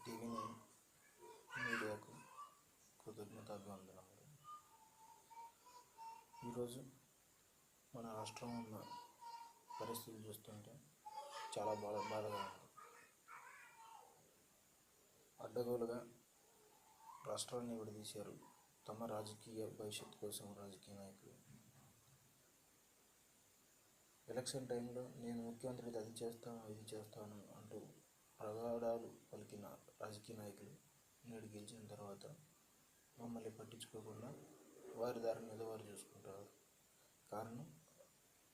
టీవీని మీడియాకు కృతజ్ఞతాభివందనములు. ఈరోజు మన రాష్ట్రం ఉన్న పరిస్థితులు చూస్తుంటే చాలా బాధగా ఉంది. అడ్డగోలుగా రాష్ట్రాన్ని విడదీశారు తమ రాజకీయ భవిష్యత్తు కోసం రాజకీయ నాయకులు. ఎలక్షన్ టైంలో నేను ముఖ్యమంత్రి అది చేస్తాను ఇది చేస్తాను అంటూ ప్రగాఢాలు పలికిన రాజకీయ నాయకులు నేడు గెలిచిన తర్వాత మమ్మల్ని పట్టించుకోకుండా వారి దారిని మీద వారు చూసుకుంటారు. కారణం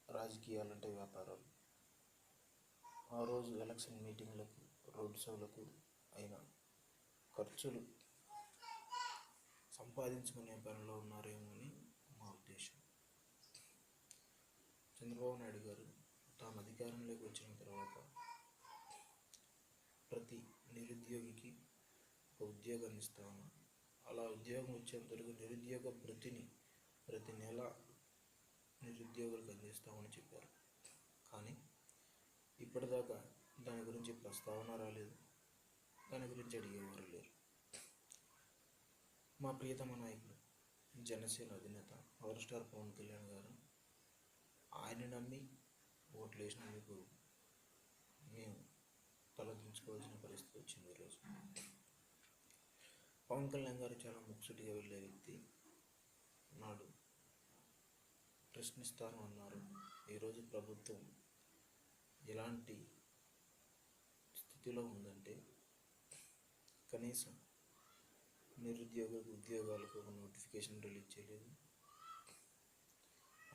రాజకీయాలంటే వ్యాపారాలు. ఆ రోజు ఎలక్షన్ మీటింగ్లకు రోడ్ షోలకు అయిన ఖర్చులు సంపాదించుకునే పనిలో ఉన్నారేమో అని మా ఉద్దేశం. చంద్రబాబు నాయుడు గారు తాము అధికారంలోకి వచ్చిన తర్వాత ప్రతి నిరుద్యోగికి ఒక ఉద్యోగాన్ని ఇస్తాము, అలా ఉద్యోగం వచ్చేంత వరకు నిరుద్యోగ భృతిని ప్రతి నెల నిరుద్యోగులకు అందిస్తామని చెప్పారు. కానీ ఇప్పటిదాకా దాని గురించి ప్రస్తావన రాలేదు, దాని గురించి అడిగేవారు లేరు. మా ప్రియతమ నాయకులు జనసేన అధినేత పవర్ స్టార్ పవన్ కళ్యాణ్ గారు ఆయన నమ్మి ఓట్లు వేసినందుకు మేము తలదించుకోవాల్సిన పరిస్థితి వచ్చింది. ఈరోజు పవన్ కళ్యాణ్ గారు చాలా ముక్కుసూటిగా వెళ్ళే వ్యక్తి. నాడు ప్రశ్నిస్తాను అన్నారు. ఈరోజు ప్రభుత్వం ఎలాంటి స్థితిలో ఉందంటే కనీసం ఉద్యోగాలకు ఒక నోటిఫికేషన్ రిలీజ్ చేయలేదు.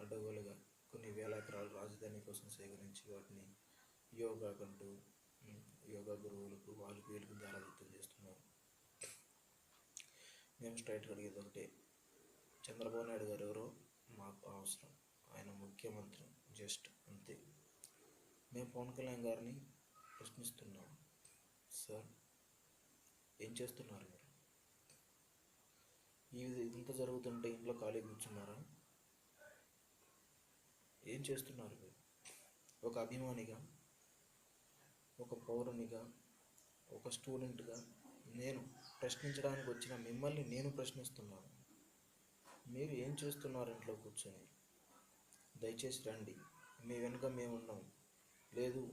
అడ్డగోలుగా కొన్ని వేల ఎకరాలు రాజధాని కోసం సేకరించి వాటిని యోగా గురువులకు వాళ్ళకి వీళ్ళకి దారాదత్తం చేస్తున్నారు. మేము స్ట్రైట్గా అడిగేది ఒకటే, చంద్రబాబు నాయుడు గారు ఎవరో మాకు అవసరం, ఆయన ముఖ్యమంత్రి జస్ట్ అంతే. మేము పవన్ కళ్యాణ్ గారిని ప్రశ్నిస్తున్నాం, సార్ ఏం చేస్తున్నారు మీరు? ఇదంతా జరుగుతుంటే ఇంట్లో ఖాళీ కూర్చున్నారా? ఏం చేస్తున్నారు మీరు? ఒక అభిమానిగా, ఒక పౌరునిగా, ఒక స్టూడెంట్గా నేను ప్రశ్నించడానికి వచ్చిన మిమ్మల్ని నేను ప్రశ్నిస్తున్నాను. మీరు ఏం చేస్తున్నారు ఇంట్లో కూర్చొని? దయచేసి రండి, మీ వెనుక మేము ఉన్నాం. లేదు,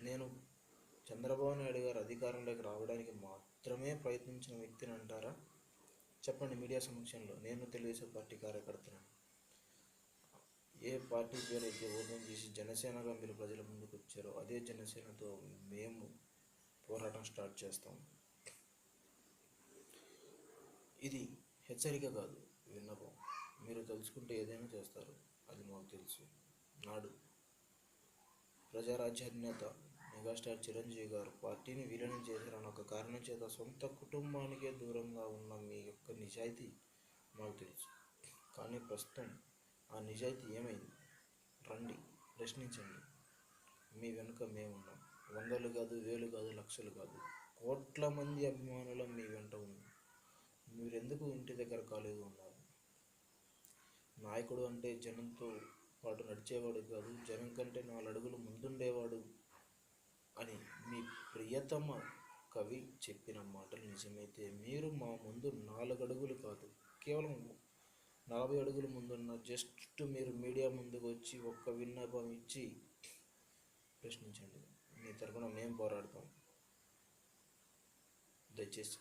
నేను చంద్రబాబు నాయుడు గారు అధికారంలోకి రావడానికి మాత్రమే ప్రయత్నించిన వ్యక్తిని అంటారా? చెప్పండి మీడియా సమక్షంలో. నేను తెలుగుదేశం పార్టీ కార్యకర్తను. ఏ పార్టీ పేరు అయితే ఓపెన్ చేసి జనసేనగా మీరు ప్రజల ముందుకు వచ్చారో అదే జనసేనతో మేము పోరాటం స్టార్ట్ చేస్తాం. ఇది హెచ్చరిక కాదు, విన్నపం. మీరు తెలుసుకుంటే ఏదైనా చేస్తారు, అది మాకు తెలుసు. నాడు ప్రజారాజ్య అధినేత మెగాస్టార్ చిరంజీవి గారు పార్టీని విలీనం చేశారన్న ఒక కారణం చేత సొంత కుటుంబానికే దూరంగా ఉన్న మీ యొక్క నిజాయితీ మాకు తెలుసు. కానీ ప్రస్తుతం ఆ నిజాయితీ ఏమైంది? రండి, ప్రశ్నించండి. మీ వెనుక మేమున్నాం. వందలు కాదు, వేలు కాదు, లక్షలు కాదు, కోట్ల మంది అభిమానుల మీ వెంట ఉంది. మీరెందుకు ఇంటి దగ్గర ఖాళీగా ఉన్నారు? నాయకుడు అంటే జనంతో పాటు నడిచేవాడు కాదు, జనం కంటే 4 అడుగులు ముందుండేవాడు అని మీ ప్రియతమ కవి చెప్పిన మాటలు నిజమైతే మీరు మా ముందు 4 అడుగులు కాదు, కేవలం 40 అడుగుల ముందున్న జస్ట్ మీరు మీడియా ముందుకు వచ్చి ఒక్క విన్నపం ఇచ్చి ప్రశ్నించండి. మీ తరఫున మేము పోరాడతాం. దయచేసి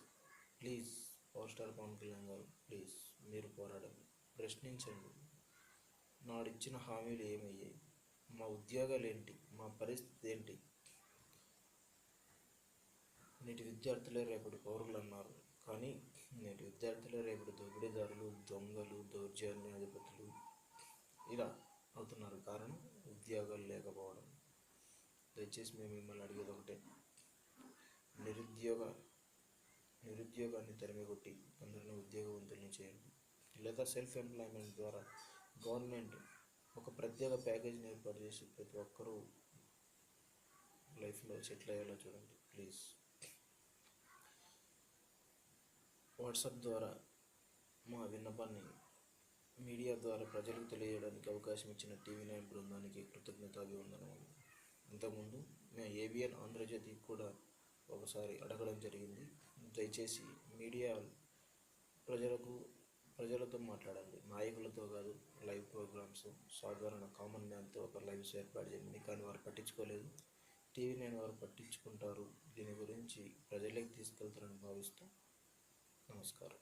please power star Pawan Kalyan గారు, ప్లీజ్ మీరు పోరాడండి, ప్రశ్నించండి. నాడిచ్చిన హామీలు ఏమయ్యాయి? మా ఉద్యోగాలు ఏంటి? మా పరిస్థితి ఏంటి? నేటి విద్యార్థులే రేపటి పౌరులు అన్నారు, కానీ నేటి విద్యార్థులే రేపటి దోపిడీదారులు, దొంగలు, దౌర్జన్యాధిపతులు ఇలా అవుతున్నారు. కారణం ఉద్యోగాలు లేకపోవడం. దయచేసి మేము మిమ్మల్ని అడిగేది ఒకటే, నిరుద్యోగాన్ని తరిమికొట్టి అందరినీ ఉద్యోగవంతుల్ని చేయండి. లేదా సెల్ఫ్ ఎంప్లాయ్మెంట్ ద్వారా గవర్నమెంట్ ఒక ప్రత్యేక ప్యాకేజీని ఏర్పాటు చేసి ప్రతి ఒక్కరూ లైఫ్లో సెటిల్ అయ్యేలా చూడండి ప్లీజ్. వాట్సాప్ ద్వారా మా విన్నపాన్ని మీడియా ద్వారా ప్రజలకు తెలియజేయడానికి అవకాశం ఇచ్చిన TV9 బృందానికి కృతజ్ఞతాభివందనములు. ఇంతకుముందు మేము ABN ఆంధ్రజ్యోతికి కూడా ఒకసారి అడగడం జరిగింది. దయచేసి మీడియా ప్రజలతో మాట్లాడండి, నాయకులతో కాదు. లైవ్ ప్రోగ్రామ్స్ సాధారణ కామన్ మ్యాన్తో ఒక లైవ్స్ ఏర్పాటు చేయండి, కానీ వారు పట్టించుకోలేదు. టీవీ నేను వారు పట్టించుకుంటారు. దీని గురించి ప్రజలకు తీసుకెళ్తారని భావిస్తూ నమస్కారం.